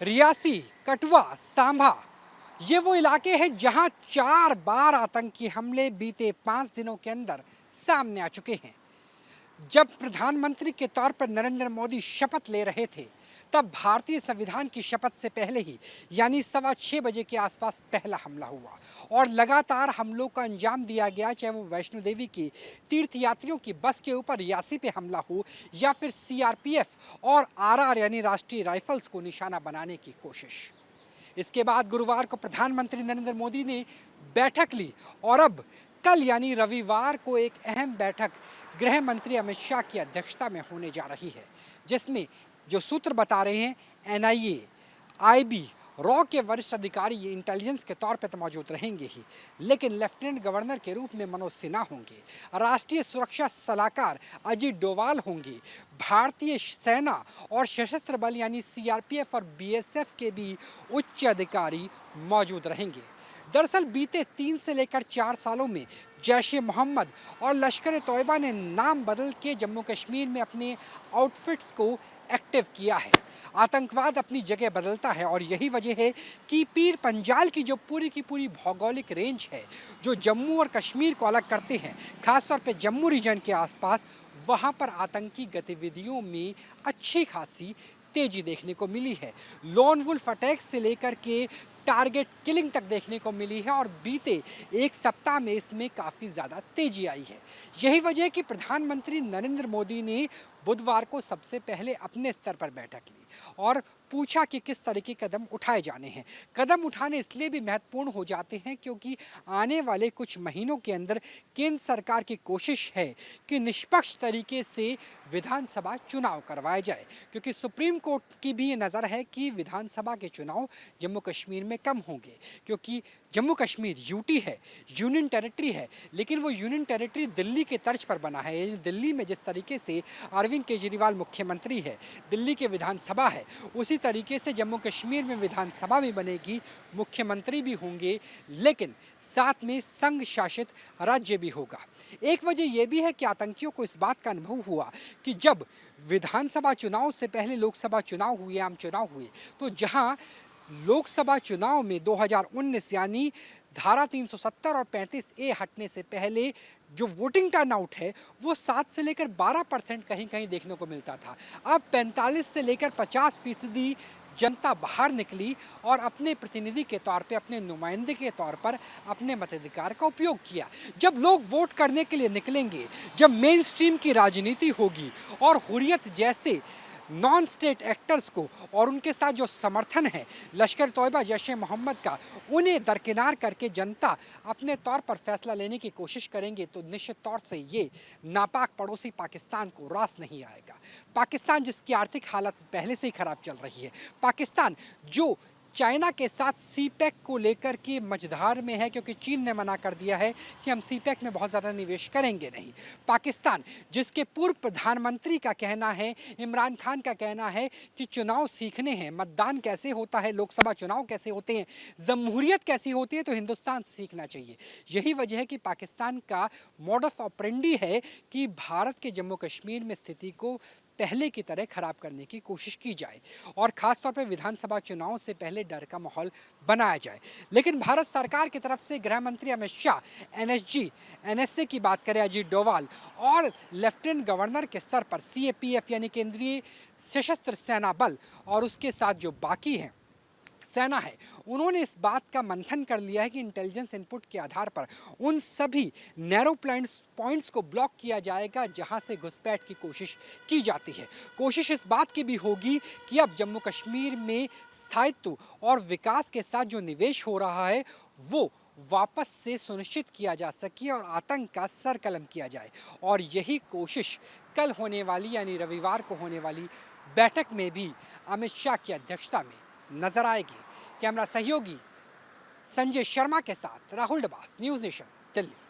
रियासी, कठुआ, सांभा ये वो इलाके हैं जहां 4 बार आतंकी हमले बीते 5 दिनों के अंदर सामने आ चुके हैं। जब प्रधानमंत्री के तौर पर नरेंद्र मोदी शपथ ले रहे थे, तब भारतीय संविधान की शपथ से पहले ही यानी 6:15 बजे के आसपास पहला हमला हुआ और लगातार हमलों का अंजाम दिया गया, चाहे वो वैष्णो देवी की तीर्थयात्रियों की बस के ऊपर रियासी पे हमला हो या फिर सीआरपीएफ और आरआर यानी राष्ट्रीय राइफल्स को निशाना बनाने की कोशिश। इसके बाद गुरुवार को प्रधानमंत्री नरेंद्र मोदी ने बैठक ली और अब कल यानी रविवार को एक अहम बैठक गृह मंत्री अमित शाह की अध्यक्षता में होने जा रही है, जिसमें जो सूत्र बता रहे हैं एनआईए, आईबी, रॉ के वरिष्ठ अधिकारी इंटेलिजेंस के तौर पर तो मौजूद रहेंगे ही, लेकिन लेफ्टिनेंट गवर्नर के रूप में मनोज सिन्हा होंगे, राष्ट्रीय सुरक्षा सलाहकार अजीत डोवाल होंगे, भारतीय सेना और सशस्त्र बल यानी सीआरपीएफ और बीएसएफ के भी उच्च अधिकारी मौजूद रहेंगे। दरअसल बीते 3 से लेकर 4 सालों में जैश-ए-मोहम्मद और लश्कर-ए-तोयबा ने नाम बदल के जम्मू कश्मीर में अपने आउटफिट्स को एक्टिव किया है। आतंकवाद अपनी जगह बदलता है और यही वजह है कि पीर पंजाल की जो पूरी की पूरी भौगोलिक रेंज है, जो जम्मू और कश्मीर को अलग करते हैं, खासतौर पे जम्मू रीजन के आसपास, वहाँ पर आतंकी गतिविधियों में अच्छी खासी तेजी देखने को मिली है। लॉन वुल्फ अटैक से लेकर के टारगेट किलिंग तक देखने को मिली है और बीते एक सप्ताह में इसमें काफ़ी ज़्यादा तेजी आई है। यही वजह है कि प्रधानमंत्री नरेंद्र मोदी ने बुधवार को सबसे पहले अपने स्तर पर बैठक ली और पूछा कि किस तरह के कदम उठाए जाने हैं। कदम उठाने इसलिए भी महत्वपूर्ण हो जाते हैं क्योंकि आने वाले कुछ महीनों के अंदर केंद्र सरकार की कोशिश है कि निष्पक्ष तरीके से विधानसभा चुनाव करवाए जाए, क्योंकि सुप्रीम कोर्ट की भी ये नज़र है कि विधानसभा के चुनाव जम्मू कश्मीर में कम होंगे, क्योंकि जम्मू कश्मीर यूटी है, यूनियन टेरिटरी है, लेकिन वो यूनियन टेरिटरी दिल्ली के तर्ज पर बना है। दिल्ली में जिस तरीके से अरविंद केजरीवाल मुख्यमंत्री है, दिल्ली के विधानसभा है, उसी तरीके से जम्मू कश्मीर में विधानसभा भी बनेगी, मुख्यमंत्री भी होंगे, लेकिन साथ में संघ शासित राज्य भी होगा। एक वजह यह भी है कि आतंकियों को इस बात का अनुभव हुआ कि जब विधानसभा चुनाव से पहले लोकसभा चुनाव हुए, आम चुनाव हुए, तो जहां लोकसभा चुनाव में 2019 यानी धारा 370 और 35A हटने से पहले जो वोटिंग टर्नआउट है वो 7 से लेकर 12% कहीं कहीं देखने को मिलता था। अब 45 से लेकर 50% जनता बाहर निकली और अपने प्रतिनिधि के तौर पे, अपने नुमाइंदे के तौर पर अपने मताधिकार का उपयोग किया। जब लोग वोट करने के लिए निकलेंगे, जब मेन स्ट्रीम की राजनीति होगी और हुर्रियत जैसे नॉन स्टेट एक्टर्स को और उनके साथ जो समर्थन है लश्कर तोयबा, जैश-ए-मोहम्मद का, उन्हें दरकिनार करके जनता अपने तौर पर फैसला लेने की कोशिश करेंगे, तो निश्चित तौर से ये नापाक पड़ोसी पाकिस्तान को रास नहीं आएगा। पाकिस्तान जिसकी आर्थिक हालत पहले से ही खराब चल रही है, पाकिस्तान जो चाइना के साथ सीपैक को लेकर के मझधार में है, क्योंकि चीन ने मना कर दिया है कि हम सीपैक में बहुत ज़्यादा निवेश करेंगे नहीं। पाकिस्तान जिसके पूर्व प्रधानमंत्री का कहना है, इमरान खान का कहना है कि चुनाव सीखने हैं, मतदान कैसे होता है, लोकसभा चुनाव कैसे होते हैं, जमहूरियत कैसी होती है, तो हिंदुस्तान सीखना चाहिए। यही वजह है कि पाकिस्तान का मॉडस ऑपरेंडी है कि भारत के जम्मू कश्मीर में स्थिति को पहले की तरह खराब करने की कोशिश की जाए और खासतौर पर विधानसभा चुनाव से पहले डर का माहौल बनाया जाए। लेकिन भारत सरकार की तरफ से गृह मंत्री अमित शाह, एनएसजी, एनएसए की बात करें अजीत डोवाल और लेफ्टिनेंट गवर्नर के स्तर पर सीएपीएफ यानी केंद्रीय सशस्त्र सेना बल और उसके साथ जो बाकी हैं सेना है, उन्होंने इस बात का मंथन कर लिया है कि इंटेलिजेंस इनपुट के आधार पर उन सभी नैरो पॉइंट्स को ब्लॉक किया जाएगा जहां से घुसपैठ की कोशिश की जाती है। कोशिश इस बात की भी होगी कि अब जम्मू कश्मीर में स्थायित्व और विकास के साथ जो निवेश हो रहा है वो वापस से सुनिश्चित किया जा सके और आतंक का सर कलम किया जाए। और यही कोशिश कल होने वाली यानी रविवार को होने वाली बैठक में भी अमित शाह की अध्यक्षता में नजर आएगी। कैमरा सहयोगी संजय शर्मा के साथ राहुल डबास, न्यूज़ नेशन, दिल्ली।